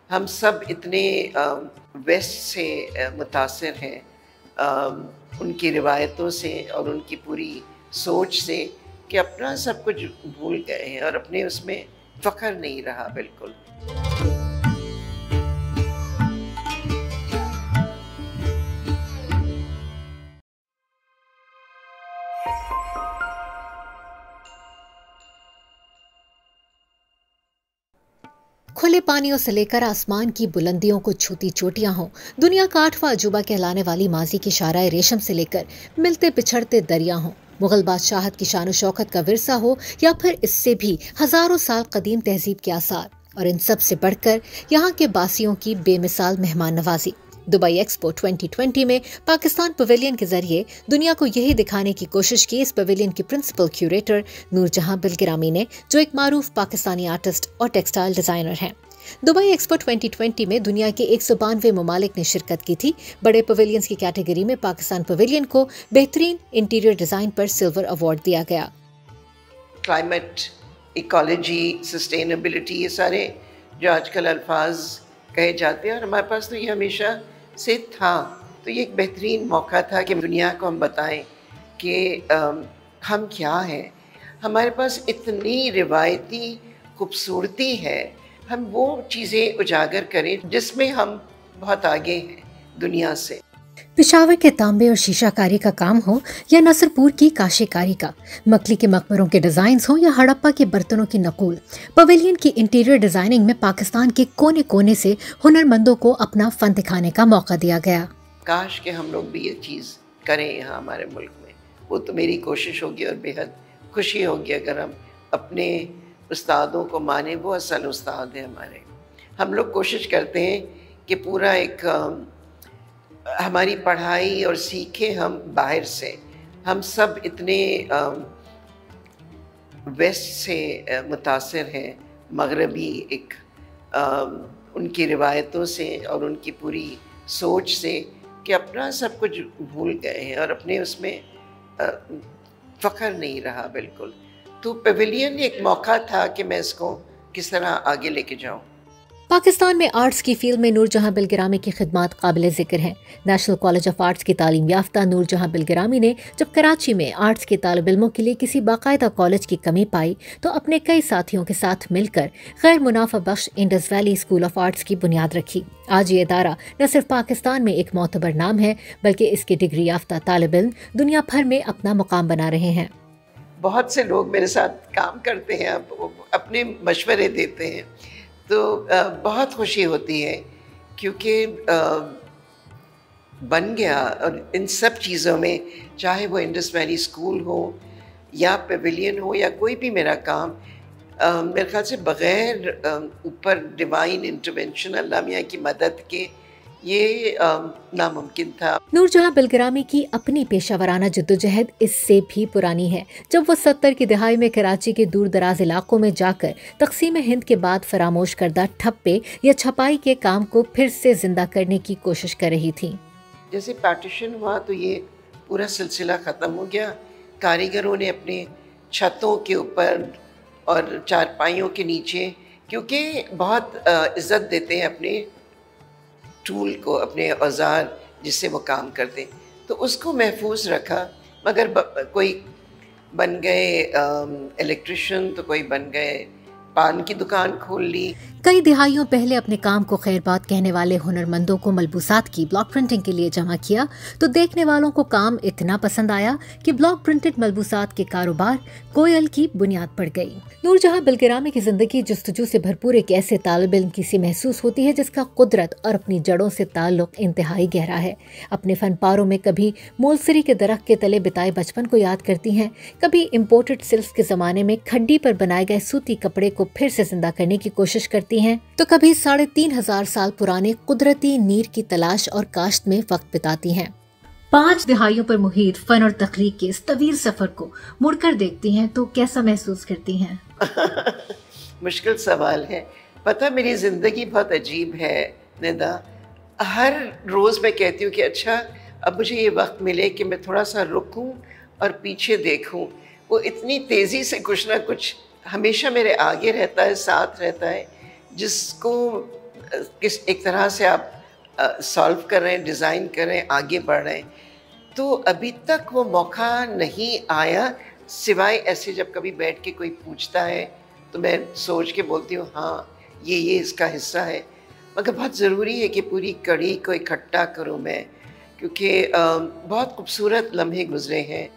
हम सब इतने वेस्ट से मुतासिर हैं, उनकी रिवायतों से और उनकी पूरी सोच से, कि अपना सब कुछ भूल गए हैं और अपने उसमें फ़ख्र नहीं रहा बिल्कुल। खुले पानियों से लेकर आसमान की बुलंदियों को छूती चोटियां हों, दुनिया का 8वां अजूबा कहलाने वाली माजी की शाराए रेशम से लेकर मिलते पिछड़ते दरिया हों, मुगल बादशाहत की शान शौकत का विरसा हो या फिर इससे भी हजारों साल कदीम तहजीब के आसार, और इन सब से बढ़कर यहाँ के बासियों की बेमिसाल मेहमान नवाजी। दुबई एक्सपो 2020 में पाकिस्तान पवेलियन के जरिए दुनिया को यही दिखाने की कोशिश की इस पवेलियन की प्रिंसिपल क्यूरेटर नूरजहां बिलगिरामी ने, जो एक मारूफ पाकिस्तानी आर्टिस्ट और टेक्सटाइल डिजाइनर हैं। दुबई एक्सपो 2020 में दुनिया के 192 ममालिक ने शिरकत की थी। बड़े पवेलियंस की कैटेगरी में पाकिस्तान पवेलियन को बेहतरीन इंटीरियर डिजाइन पर सिल्वर अवार्ड दिया गया। क्लाइमेट, इकोलॉजी, सस्टेनेबिलिटी, ये सारे जो आजकल अल्फाज कहे जाते हैं, और हमारे पास तो ये हमेशा से था। तो ये एक बेहतरीन मौका था कि दुनिया को हम बताएं कि हम क्या हैं। हमारे पास इतनी रिवायती खूबसूरती है, हम वो चीज़ें उजागर करें जिसमें हम बहुत आगे हैं दुनिया से। पिशावर के तांबे और शीशाकारी का काम हो या नसरपुर की काशीकारी का, मकली के मकबरों के डिजाइन्स हो या हड़प्पा के बर्तनों की नकूल, पवेलियन की इंटीरियर डिजाइनिंग में पाकिस्तान के कोने कोने से हुनरमंदों को अपना फन दिखाने का मौका दिया गया। काश के हम लोग भी ये चीज़ करें यहाँ हमारे मुल्क में। वो तो मेरी कोशिश होगी और बेहद खुशी होगी अगर हम अपने उस्तादों को माने। वो असल उस्ताद हैं हमारे। हम लोग कोशिश करते हैं कि पूरा एक हमारी पढ़ाई और सीखे हम बाहर से। हम सब इतने वेस्ट से मुतासिर हैं, मगरबी एक उनकी रिवायतों से और उनकी पूरी सोच से, कि अपना सब कुछ भूल गए हैं और अपने उसमें फ़ख्र नहीं रहा बिल्कुल। तो पवेलियन एक मौका था कि मैं इसको किस तरह आगे लेके जाऊँ। पाकिस्तान में आर्ट्स की फील्ड में नूरजहां बिलगिरामी की खिदमात काबिल ज़िक्र हैं। नेशनल कॉलेज ऑफ आर्ट्स की तालीम याफ्ता नूरजहां बिलगिरामी ने जब कराची में आर्ट्स के तालिब इल्मों के लिए किसी बाकायदा कॉलेज की कमी पाई तो अपने कई साथियों के साथ मिलकर गैर मुनाफा बख्श Indus Valley School of Arts की बुनियाद रखी। आज ये इदारा न सिर्फ पाकिस्तान में एक मोतबर नाम है, बल्कि इसके डिग्री याफ्ता तालिब इल्म दुनिया भर में अपना मुकाम बना रहे हैं। बहुत से लोग मेरे साथ काम करते हैं, अपने मशवरे देते हैं, तो बहुत खुशी होती है क्योंकि बन गया। और इन सब चीज़ों में, चाहे वो इंडस वैली स्कूल हो या पवेलियन हो या कोई भी मेरा काम, मेरे ख्याल से बग़ैर ऊपर डिवाइन इंटरवेंशन, अल्लाह मियाँ की मदद के, ये नामुमकिन था। नूरजहां बिलगिरामी की अपनी पेशावराना जद्दोजहद इससे भी पुरानी है। जब वो 70 की दहाई में कराची के दूर दराज इलाकों में जाकर तकसीम हिंद के बाद फरामोश करदा ठप्पे या छपाई के काम को फिर से जिंदा करने की कोशिश कर रही थी। जैसे पार्टीशन हुआ तो ये पूरा सिलसिला ख़त्म हो गया। कारीगरों ने अपने छतों के ऊपर और चारपाइयों के नीचे, क्योंकि बहुत इज़्ज़त देते हैं अपने टूल को, अपने औजार जिससे वो काम करते, तो उसको महफूज रखा। मगर कोई बन गए इलेक्ट्रिशियन, तो कोई बन गए पान की दुकान खोल ली। कई दिहाइयों पहले अपने काम को खैरबात कहने वाले हुनरमंदों को मलबूसात की ब्लॉक प्रिंटिंग के लिए जमा किया तो देखने वालों को काम इतना पसंद आया कि ब्लॉक प्रिंटेड मलबूसात के कारोबार कोयल की बुनियाद पड़ गई। नूरजहां बिलगिरामी की जिंदगी जुस्तजू से भरपूर एक ऐसे तालिब इल्म की सी महसूस होती है जिसका कुदरत और अपनी जड़ों से ताल्लुक इंतहाई गहरा है। अपने फनपारों में कभी मोलसरी के दरख्त के तले बिताए बचपन को याद करती हैं, कभी इम्पोर्टेड सिल्क के जमाने में खड्डी पर बनाए गए सूती कपड़े को फिर से जिंदा करने की कोशिश करती हैं, तो कभी 3,500 साल पुराने कुदरती नीर की तलाश और काश्त में वक्त बिताती हैं। 5 दिहाइयों पर मुहित फन और तख्लीक के इस तवील सफर को मुड़कर देखती हैं तो कैसा महसूस करती हैं? मुश्किल सवाल है। पता, मेरी ज़िंदगी बहुत अजीब है निदा। हर रोज़ मैं कहती हूँ कि अच्छा अब मुझे ये वक्त मिले कि मैं थोड़ा सा रुकूं और पीछे देखूं। वो इतनी तेज़ी से कुछ ना कुछ हमेशा मेरे आगे रहता है, साथ रहता है, जिसको किस एक तरह से आप सॉल्व कर रहे हैं, डिज़ाइन कर रहे हैं, आगे बढ़ रहे हैं। तो अभी तक वो मौका नहीं आया, सिवाय ऐसे जब कभी बैठ के कोई पूछता है तो मैं सोच के बोलती हूँ हाँ, ये इसका हिस्सा है। मगर बहुत ज़रूरी है कि पूरी कड़ी को इकट्ठा करूँ मैं, क्योंकि बहुत खूबसूरत लम्हे गुज़रे हैं।